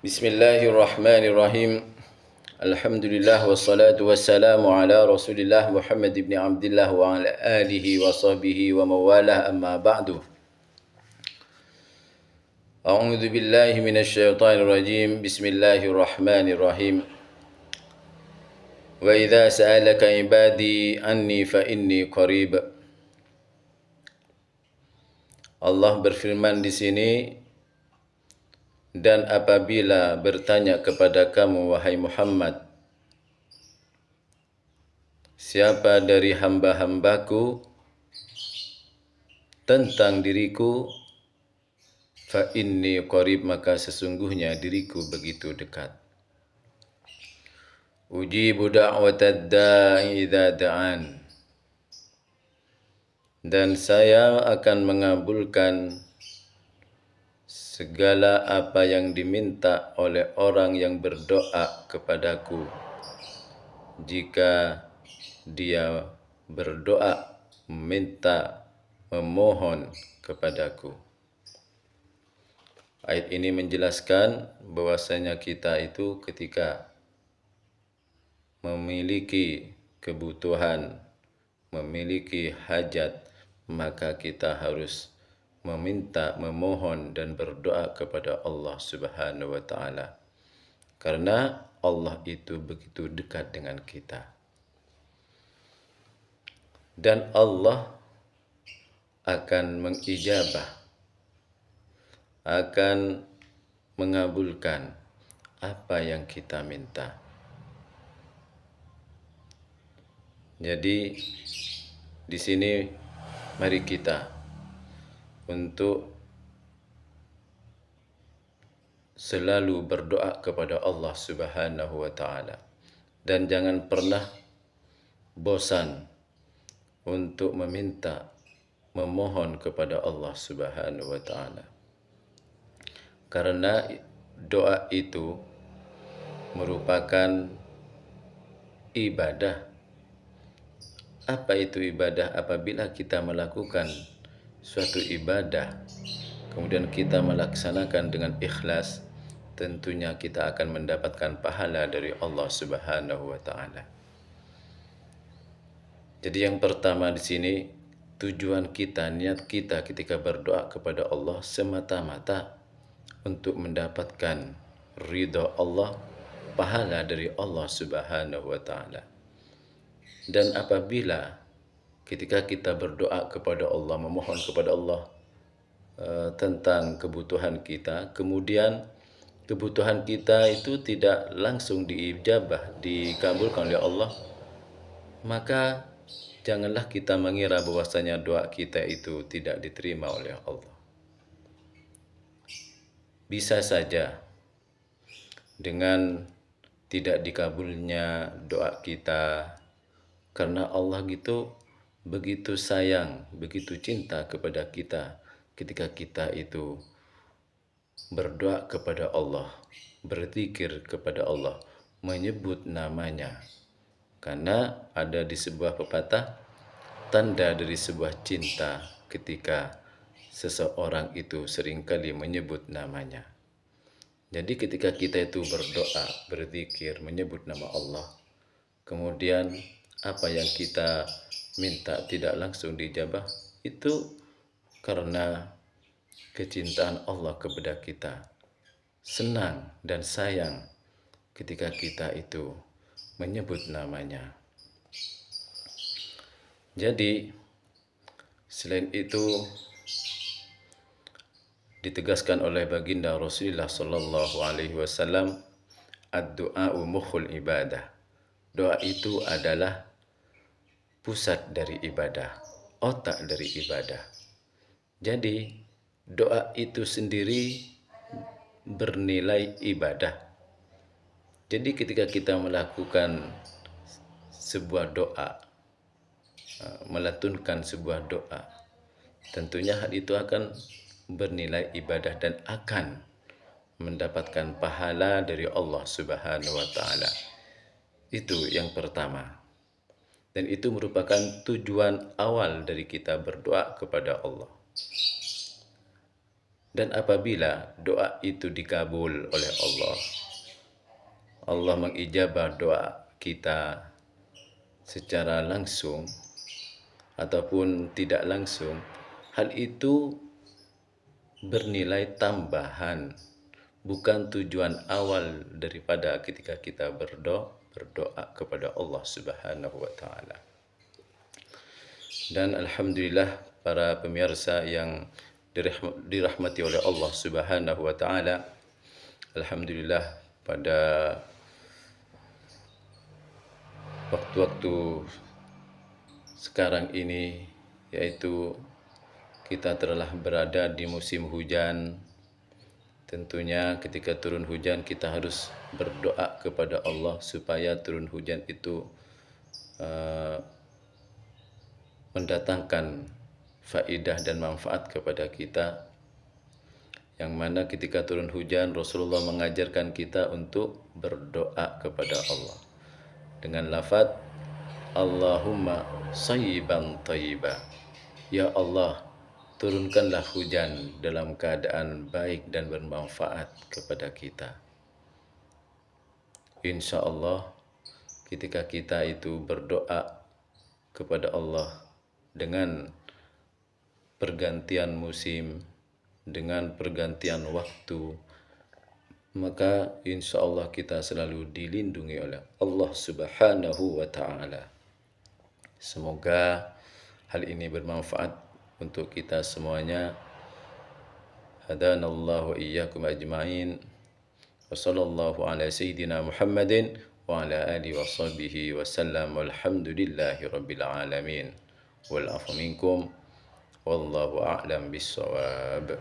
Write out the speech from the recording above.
Bismillahirrahmanirrahim. Alhamdulillah wassalatu wassalamu ala Rasulillah Muhammad ibn Abdullah wa ala alihi wa sahbihi wa mawalah amma ba'du. A'udzu billahi minasy syaithanir rajim. Bismillahirrahmanirrahim. Wa idza sa'alaka ibadi anni fa inni qarib. Allah berfirman di sini, dan apabila bertanya kepada kamu wahai Muhammad, siapa dari hamba-hambaku tentang diriku, fa inni qarib, maka sesungguhnya diriku begitu dekat. Ujibu da'watad da'i idza da'an, dan saya akan mengabulkan segala apa yang diminta oleh orang yang berdoa kepadaku jika dia berdoa, meminta, memohon kepadaku. Ayat ini menjelaskan bahwasanya kita itu ketika memiliki kebutuhan, memiliki hajat, maka kita harus meminta, memohon dan berdoa kepada Allah Subhanahu wa taala. Karena Allah itu begitu dekat dengan kita. Dan Allah akan mengijabah, akan mengabulkan apa yang kita minta. Jadi di sini mari kita untuk selalu berdoa kepada Allah Subhanahu wa taala, dan jangan pernah bosan untuk meminta, memohon kepada Allah Subhanahu wa taala. Karena doa itu merupakan ibadah. Apa itu ibadah? Apabila kita melakukan suatu ibadah, kemudian kita melaksanakan dengan ikhlas, tentunya kita akan mendapatkan pahala dari Allah Subhanahu wa taala. Jadi yang pertama di sini, tujuan kita, niat kita ketika berdoa kepada Allah semata-mata untuk mendapatkan ridha Allah, pahala dari Allah Subhanahu wa taala. Dan apabila ketika kita berdoa kepada Allah, memohon kepada Allah tentang kebutuhan kita, kemudian kebutuhan kita itu tidak langsung diijabah, dikabulkan oleh Allah, maka janganlah kita mengira bahwasanya doa kita itu tidak diterima oleh Allah. Bisa saja dengan tidak dikabulnya doa kita, karena Allah gitu begitu sayang, begitu cinta kepada kita ketika kita itu berdoa kepada Allah, berzikir kepada Allah, menyebut namanya. Karena ada di sebuah pepatah, tanda dari sebuah cinta ketika seseorang itu seringkali menyebut namanya. Jadi ketika kita itu berdoa, berzikir, menyebut nama Allah, kemudian apa yang kita minta tidak langsung dijabah, itu karena kecintaan Allah kepada kita. Senang dan sayang ketika kita itu menyebut namanya. Jadi selain itu ditegaskan oleh baginda Rasulullah sallallahu alaihi wasallam, ad-du'a'u mukhul ibadah. Doa itu adalah pusat dari ibadah, otak dari ibadah. Jadi doa itu sendiri bernilai ibadah. Jadi ketika kita melakukan sebuah doa, melantunkan sebuah doa, tentunya hal itu akan bernilai ibadah dan akan mendapatkan pahala dari Allah Subhanahu wa taala. Itu yang pertama. Dan itu merupakan tujuan awal dari kita berdoa kepada Allah. Dan apabila doa itu dikabul oleh Allah, Allah mengijabah doa kita secara langsung ataupun tidak langsung, hal itu bernilai tambahan, bukan tujuan awal daripada ketika kita berdoa kepada Allah Subhanahu wa taala. Dan alhamdulillah para pemirsa yang dirahmati oleh Allah Subhanahu wa taala, alhamdulillah pada waktu-waktu sekarang ini, yaitu kita telah berada di musim hujan. Tentunya ketika turun hujan kita harus berdoa kepada Allah supaya turun hujan itu mendatangkan faidah dan manfaat kepada kita. Yang mana ketika turun hujan Rasulullah mengajarkan kita untuk berdoa kepada Allah dengan lafaz Allahumma sayyiban thayyiba. Ya Allah, turunkanlah hujan dalam keadaan baik dan bermanfaat kepada kita. Insya Allah ketika kita itu berdoa kepada Allah dengan pergantian musim, dengan pergantian waktu, maka insya Allah kita selalu dilindungi oleh Allah Subhanahu wa taala. Semoga hal ini bermanfaat untuk kita semuanya. Hadanallahu wa iyyakum ajma'in. Wa sallallahu ala sayyidina Muhammadin wa ala alihi wa sahbihi wa sallam. Walhamdulillahi rabbil alamin. Wal afu minkum wallahu a'lam bissawab.